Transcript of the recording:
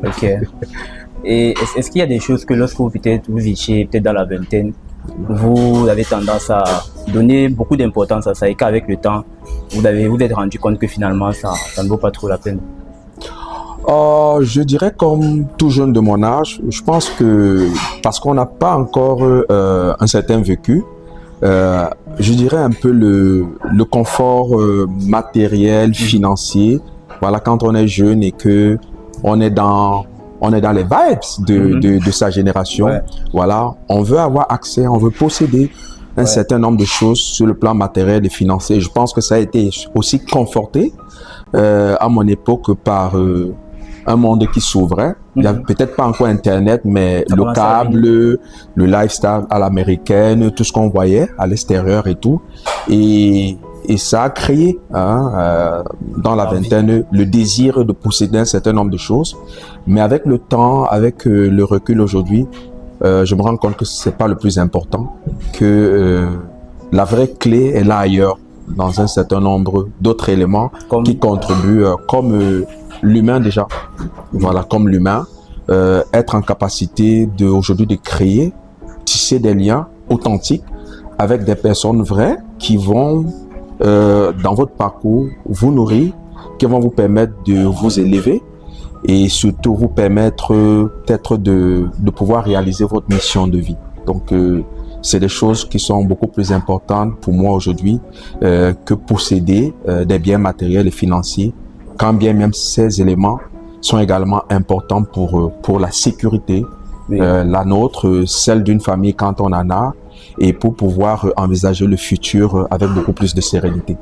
Ok. Et est-ce qu'il y a des choses que lorsque vous peut-être vous étiez peut-être dans la vingtaine, vous avez tendance à donner beaucoup d'importance à ça et qu'avec le temps, vous êtes rendu compte que finalement ça ne vaut pas trop la peine? Je dirais comme tout jeune de mon âge, je pense que parce qu'on n'a pas encore un certain vécu, euh, je dirais un peu le confort matériel, financier. Voilà, quand on est jeune et que on est dans on est dans les vibes de sa génération. Ouais, Voilà, on veut avoir accès, on veut posséder un ouais. certain nombre de choses sur le plan matériel et financier. Je pense que ça a été aussi conforté à mon époque par un monde qui s'ouvrait. Il n'y avait peut-être pas encore Internet, mais Ça le commence à venir. câble, le lifestyle à l'américaine, tout ce qu'on voyait à l'extérieur et tout. Et ça a créé dans la Envie. vingtaine le désir de posséder un certain nombre de choses. Mais avec le temps, avec le recul aujourd'hui, je me rends compte que c'est pas le plus important, que la vraie clé est là ailleurs, dans un certain nombre d'autres éléments Comme, qui contribuent, comme l'humain déjà. Voilà, comme l'humain, être en capacité de aujourd'hui de créer, tisser des liens authentiques avec des personnes vraies qui vont dans votre parcours vous nourrir, qui vont vous permettre de vous élever et surtout vous permettre peut-être de pouvoir réaliser votre mission de vie. Donc c'est des choses qui sont beaucoup plus importantes pour moi aujourd'hui que posséder des biens matériels et financiers, quand bien même ces éléments sont également importants pour la sécurité, oui. la nôtre, celle d'une famille quand on en a, et pour pouvoir envisager le futur avec beaucoup plus de sérénité.